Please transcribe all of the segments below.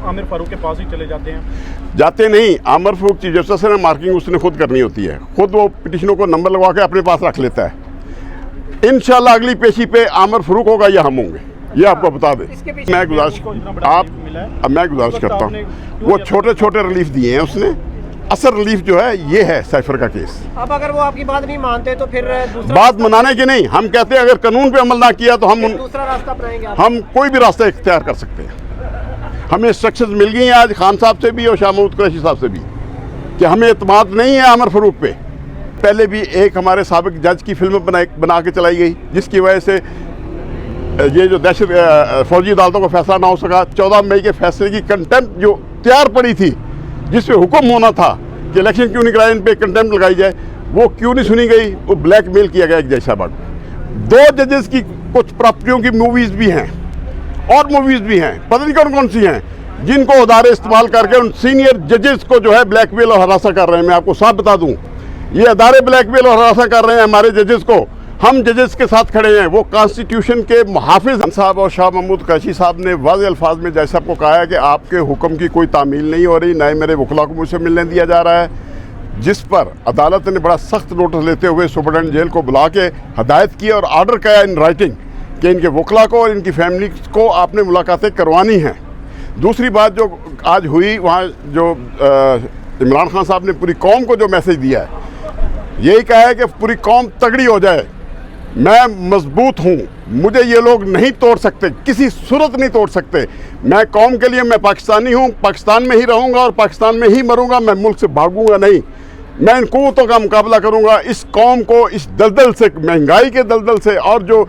आमिर फारूक के पास ही चले जाते हैं? जाते नहीं, आमिर फारूक चीफ जस्टिस है, मार्किंग उसने खुद करनी होती है, खुद वो पिटिशनों को नंबर लगवा के अपने पास रख लेता है। इंशाल्लाह अगली पेशी पे आमिर फारूक होगा या हम होंगे, ये आपको बता दें। मैं गुजारिश करता हूँ, वो छोटे छोटे रिलीफ दिए हैं उसने, असल रिलीफ जो है ये है साइफर का केस। अब अगर वो आपकी बात नहीं मानते तो फिर बात मनाने की नहीं, हम कहते हैं अगर कानून पे अमल ना किया तो हम दूसरा रास्ता अपनाएंगे। हम कोई भी रास्ता इख्तियार कर सकते हैं। हमें इंस्ट्रक्शंस मिल गई हैं आज खान साहब से भी और शाह महमूद कुरैशी साहब से भी कि हमें एतमाद नहीं है आमिर फारूक पे। पहले भी एक हमारे साबिक जज की फिल्म बना के चलाई गई, जिसकी वजह से ये जो दहशत फौजी अदालतों का फैसला ना हो सका। 14 मई के फैसले की कंटेम्प्ट जो तैयार पड़ी थी, जिस पे हुक्म होना था कि इलेक्शन क्यों नहीं कराए, इन पे कंटेम्प्ट लगाई जाए, वो क्यों नहीं सुनी गई, वो ब्लैकमेल किया गया एक जज साहब को। 2 जजेस की कुछ प्रॉपर्टियों की मूवीज़ भी हैं और मूवीज़ भी हैं, पता नहीं कौन कौन सी हैं, जिनको अदारे इस्तेमाल करके उन सीनियर जजेस को जो है ब्लैकमेल और हरासा कर रहे हैं। मैं आपको साफ बता दूं, ये अदारे ब्लैकमेल और हरासा कर रहे हैं हमारे जजेस को। हम जजेस के साथ खड़े हैं। वो कॉन्स्टिट्यूशन के मुहाफिज साहब और शाह महमूद कुरैशी साहब ने वाज़ेह अल्फाज में जज साहब को कहा है कि आपके हुक्म की कोई तामील नहीं हो रही, ना ही मेरे वकला को मुझसे मिलने दिया जा रहा है, जिस पर अदालत ने बड़ा सख्त नोटिस लेते हुए सुपरडेंट जेल को बुला के हदायत की और आर्डर किया इन राइटिंग कि इनके वकला को और इनकी फैमिली को आपने मुलाकातें करवानी हैं। दूसरी बात जो आज हुई, वहाँ जो इमरान खान साहब ने पूरी कौम को जो मैसेज दिया है, यही कहा है कि पूरी कौम तगड़ी हो जाए, मैं मजबूत हूँ, मुझे ये लोग नहीं तोड़ सकते, किसी सूरत नहीं तोड़ सकते। मैं कौम के लिए, मैं पाकिस्तानी हूँ, पाकिस्तान में ही रहूँगा और पाकिस्तान में ही मरूँगा, मैं मुल्क से भागूंगा नहीं। मैं इन कुव्वतों का मुकाबला करूँगा, इस कौम को इस दलदल से, महंगाई के दलदल से, और जो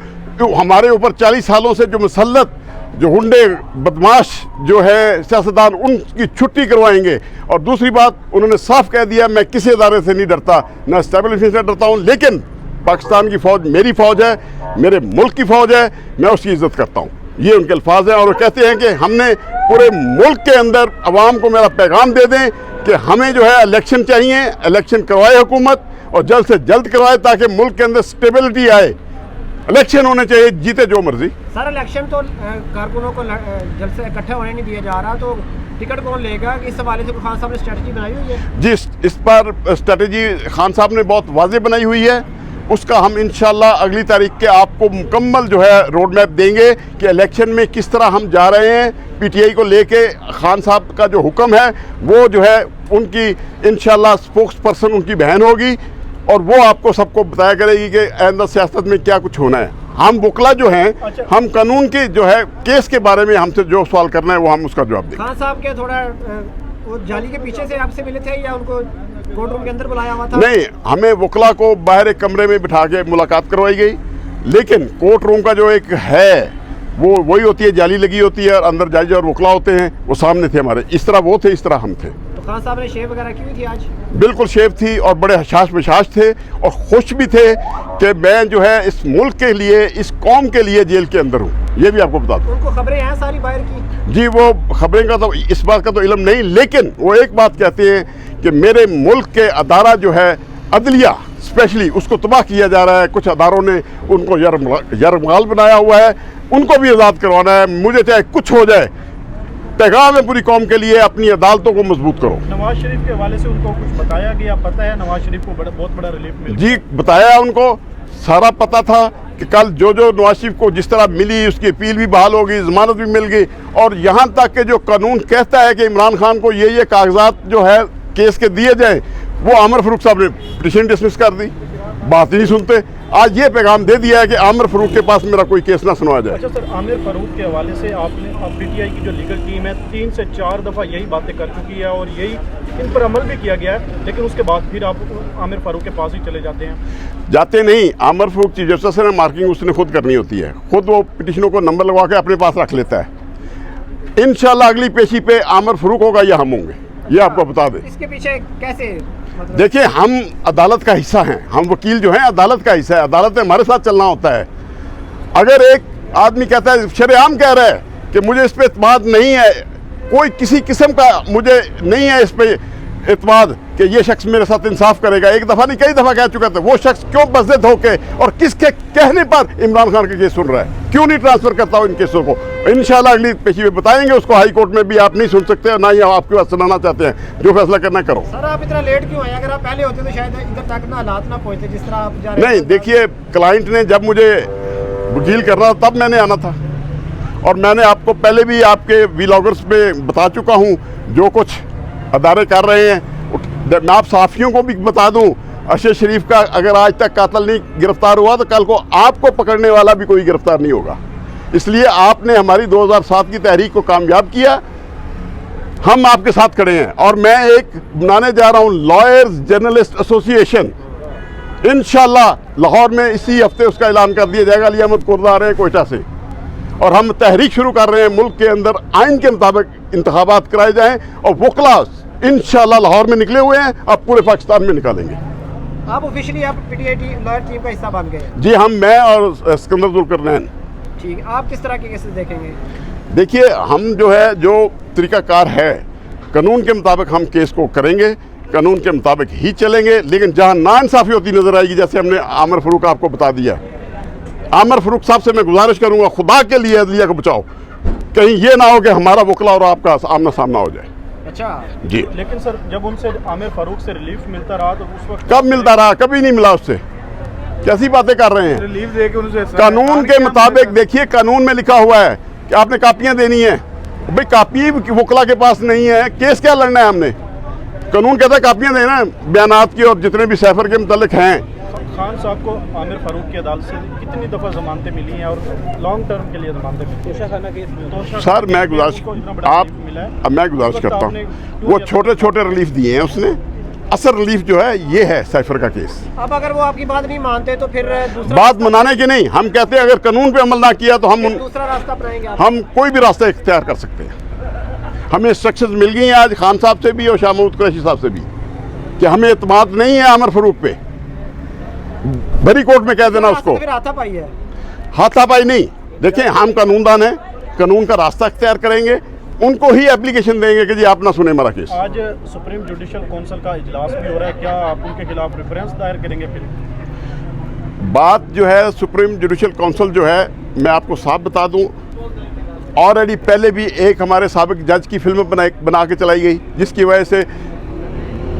हमारे ऊपर 40 सालों से जो मुसल्लत, जो हुंडे बदमाश जो है सियासतदान, उनकी छुट्टी करवाएंगे। और दूसरी बात, उन्होंने साफ कह दिया मैं किसी अदारे से नहीं डरता, ना एस्टेब्लिशमेंट से डरता हूँ, लेकिन पाकिस्तान की फ़ौज मेरी फ़ौज है, मेरे मुल्क की फ़ौज है, मैं उसकी इज़्ज़त करता हूँ। ये उनके अल्फाज हैं। और वो कहते हैं कि हमने पूरे मुल्क के अंदर अवाम को मेरा पैगाम दे दें कि हमें जो है इलेक्शन चाहिए, इलेक्शन करवाए हुकूमत, और जल्द से जल्द करवाए ताकि मुल्क के अंदर स्टेबिलिटी आए। इलेक्शन होने चाहिए, जीते जो मर्जी। सर इलेक्शन तो कारकुनों को जल्द से इकट्ठे होने नहीं दिया जा रहा, तो टिकट कौन लेगा? इस हवाले से खान साहब ने स्ट्रेटजी बनाई हुई है? जी, इस पर स्ट्रेटजी खान साहब ने बहुत वाज़ेह बनाई हुई है। उसका हम इंशाल्लाह अगली तारीख के आपको मुकम्मल जो है रोड मैप देंगे कि इलेक्शन में किस तरह हम जा रहे हैं। पीटीआई को लेके खान साहब का जो हुक्म है, वो जो है उनकी इंशाल्लाह स्पोक्स पर्सन उनकी बहन होगी, और वो आपको सबको बताया करेगी कि आइंदा सियासत में क्या कुछ होना है। हम वकला जो हैं, हम कानून के जो है केस के बारे में हमसे जो सवाल करना है वो हम उसका जवाब देंगे। खान साहब के थोड़ा वो जाली के पीछे से आपसे मिले थे या उनको कोर्ट रूम के अंदर बुलाया हुआ था? नहीं, हमें वकला को बाहर एक कमरे में बिठा के मुलाकात करवाई गई, लेकिन कोर्ट रूम का जो एक है वो वही होती है, जाली लगी होती है, और अंदर जज और वकला होते हैं, वो सामने थे हमारे। इस तरह वो थे, इस तरह हम थे। तो खान साहब ने शेव वगैरह की हुई थी आज? बिल्कुल शेव थी, और बड़े हशाश बशाश थे और खुश भी थे कि मैं जो है इस मुल्क के लिए, इस कौम के लिए जेल के अंदर हूँ। ये भी आपको बता दूँ। उनको खबरें हैं सारी बाहर की? जी, वो खबरें का तो इस बात का तो इल्म नहीं, लेकिन वो एक बात कहते हैं कि मेरे मुल्क के अदारा जो है अदलिया स्पेशली, उसको तबाह किया जा रहा है। कुछ अदारों ने उनको यरगमाल बनाया हुआ है, उनको भी आज़ाद करवाना है। मुझे चाहे कुछ हो जाए, पैगाम है पूरी कौम के लिए, अपनी अदालतों को मजबूत करो। नवाज शरीफ के हवाले से उनको कुछ बताया गया? पता है नवाज शरीफ को बहुत बड़ा रिलीफ मिला? जी, बताया, उनको सारा पता था कि कल जो नवाज शरीफ को जिस तरह मिली, उसकी अपील भी बहाल हो गई, जमानत भी मिल गई, और यहाँ तक कि जो कानून कहता है कि इमरान खान को ये कागजात जो है केस के दिए जाए, वो आमिर फारूक साहब ने पिटीशन डिसमिस कर दी, बात ही नहीं सुनते। आज ये पैगाम दे दिया है कि आमिर फारूक के पास मेरा कोई केस ना सुनवाया जाए। अच्छा सर, आमिर फारूक के हवाले से आपने पीटीआई की जो लीगल टीम है 3 से 4 दफ़ा यही बातें कर चुकी है और यही इन पर अमल भी किया गया है, लेकिन उसके बाद फिर आप आमिर फारूक के पास ही चले जाते हैं? जाते नहीं, आमिर फारूक चीफ जस्टिस है, मार्किंग उसने खुद करनी होती है, खुद वो पिटिशनों को नंबर लगवा के अपने पास रख लेता है। इंशाल्लाह अगली पेशी पे आमिर फारूक होगा या हम होंगे, ये आपको बता दें। इसके पीछे कैसे? देखिए, हम अदालत का हिस्सा हैं, हम वकील जो हैं अदालत का हिस्सा है, अदालत में हमारे साथ चलना होता है। अगर एक आदमी कहता है, शरेआम कह रहा है कि मुझे इस पर एतमाद नहीं है, कोई किसी किस्म का मुझे नहीं है इस पर एतमाद कि ये शख्स मेरे साथ इंसाफ करेगा। एक दफ़ा नहीं कई दफ़ा कह चुका था। वो शख्स क्यों बज़द होके और किसके कहने पर इमरान खान के केस सुन रहा है, क्यों नहीं ट्रांसफ़र करता इन केसों को। इंशाल्लाह अगली पेशी में बताएंगे उसको। हाई कोर्ट में भी आप नहीं सुन सकते, ना ही आपके पास सुनाना चाहते हैं। जो फैसला करना करो। सर आप इतना लेट क्यों आए? अगर आप पहले होते तो शायद इधर तक ना हालात ना पहुंचते जिस तरह आप जा रहे हैं। नहीं, देखिए, क्लाइंट ने जब मुझे वकील करना तब मैंने आना था, और मैंने आपको पहले भी आपके व्लॉगर्स में बता चुका हूँ जो कुछ अदारे कर रहे हैं। मैं आप साफियों को भी बता दूं, अरशद शरीफ का अगर आज तक कातिल नहीं गिरफ्तार हुआ तो कल को आपको पकड़ने वाला भी कोई गिरफ्तार नहीं होगा। इसलिए आपने हमारी 2007 की तहरीक को कामयाब किया, हम आपके साथ खड़े हैं। और मैं एक बनाने जा रहा हूं लॉयर्स जर्नलिस्ट एसोसिएशन, इंशाल्लाह लाहौर में इसी हफ्ते उसका ऐलान कर दिया जाएगा। अली अहमद कुर्दा आ रहे हैं कोयटा से, और हम तहरीक शुरू कर रहे हैं मुल्क के अंदर आइन के मुताबिक इंतखाबात कराए जाएं, और वकला इंशाल्लाह लाहौर में निकले हुए हैं, अब पूरे पाकिस्तान में निकालेंगे। आप ऑफिशियली आप पीटीआई लॉयर टीम का हिस्सा बन गए? जी हम, मैं और सिकंदर जुल्करनैन। ठीक है, आप किस तरह के केसेस देखेंगे? देखिए, हम जो है जो तरीकाकार है कानून के मुताबिक हम केस को करेंगे, कानून के मुताबिक ही चलेंगे। लेकिन जहाँ नाइंसाफ़ी होती नज़र आएगी, जैसे हमने आमिर फ़ारूक आपको बता दिया, आमिर फ़ारूक साहब से मैं गुजारिश करूँगा खुदा के लिए अदलिया को बचाओ, कहीं ये ना हो कि हमारा वकला और आपका आमना सामना हो जाए। अच्छा जी। लेकिन सर जब उनसे आमिर फारूक से रिलीफ मिलता रहा तो उस वक्त कब मिलता रहा? कभी नहीं मिला उससे। कैसी बातें कर रहे हैं? रिलीफ दे के उनसे कानून के मुताबिक देखिए, कानून में लिखा हुआ है कि आपने कापियां देनी है। भाई कापी वकला के पास नहीं है, केस क्या लड़ना है हमने? कानून कहता है कापियां देना है बयानात की, और जितने भी सैफर के मुतालिक हैं। खान साहब को आमिर फारूक की अदालत से कितनी दफ़ा जमानतें मिली हैं और लॉन्ग टर्म के लिए जमानतें मिली हैं? सर मैं गुजारिश करता हूँ, वो छोटे छोटे रिलीफ दिए हैं उसने, असल रिलीफ जो है ये है सैफर का केस। अब अगर वो आपकी बात नहीं मानते तो फिर दूसरा बात मनाने की नहीं, हम कहते हैं अगर कानून पे अमल ना किया तो हम दूसरा रास्ता अपनाएंगे। हम कोई भी रास्ता इख्तियार कर सकते हैं। हमें इंस्ट्रक्शंस मिल गई हैं आज खान साहब से भी और शाह महमूद कुरैशी साहब से भी कि हमें एतमाद नहीं है आमिर फारूक पे। बड़ी कोर्ट में कह देना उसको। फिर हाथापाई है? हाथापाई नहीं, देखिए हम कानूनदान हैं, कानून का रास्ता इख्तियार करेंगे, उनको ही एप्लीकेशन देंगे कि जी आप ना सुने हमारा केस। आज सुप्रीम जुडिशल काउंसिल का इजलास भी हो रहा है, क्या आप उनके खिलाफ रेफरेंस दायर करेंगे? फिर बात जो है सुप्रीम जुडिशल काउंसिल जो है, मैं आपको साफ बता दूं, ऑलरेडी पहले भी एक हमारे साबिक जज की फिल्म बना के चलाई गई, जिसकी वजह से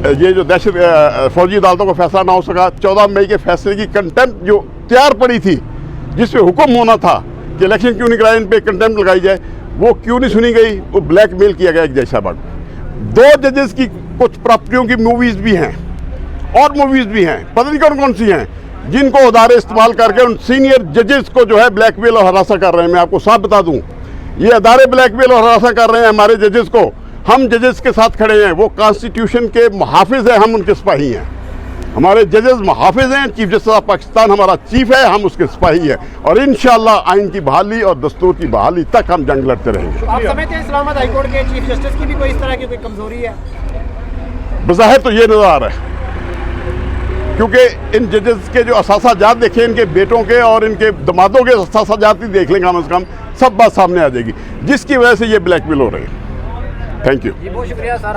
ये जो दहशत फौजी अदालतों का फैसला ना हो सका। 14 मई के फैसले की कंटेम्प्ट जो तैयार पड़ी थी, जिस पे हुक्म होना था कि इलेक्शन क्यों नहीं कराए, इन पे कंटेम्प्ट लगाई जाए, वो क्यों नहीं सुनी गई? वो ब्लैकमेल किया गया एक जज साहब। 2 जजेस की कुछ प्रॉपर्टियों की मूवीज़ भी हैं और मूवीज़ भी हैं, पता नहीं कौन कौन सी हैं, जिनको अदारे इस्तेमाल करके उन सीनियर जजेस को जो है ब्लैकमेल और हरासा कर रहे हैं। मैं आपको साफ बता दूं, ये अदारे ब्लैकमेल और हरासा कर रहे हैं हमारे जजेस को। हम जजेस के साथ खड़े हैं, वो कॉन्स्टिट्यूशन के मुहाफिज हैं, हम उनके सिपाही हैं। हमारे जजेस मुहाफिज हैं, चीफ जस्टिस ऑफ पाकिस्तान हमारा चीफ है, हम उसके सिपाही हैं, और इंशाल्लाह आइन की बहाली और दस्तूर की बहाली तक हम जंग लड़ते रहेंगे। आप समझते हैं इस्लामाबाद हाई कोर्ट के चीफ जस्टिस की भी कोई इस तरह की कोई कमजोरी है? बज़ाहिर तो ये नजर आ रहा है, क्योंकि इन जजेस के जो असासाजात देखें, इनके बेटों के और इनके दमादों के असासाजात ही देख लें कम से कम, सब बात सामने आ जाएगी, जिसकी वजह से ये ब्लैकमेल हो रहे हैं। Thank you. बहुत शुक्रिया सर।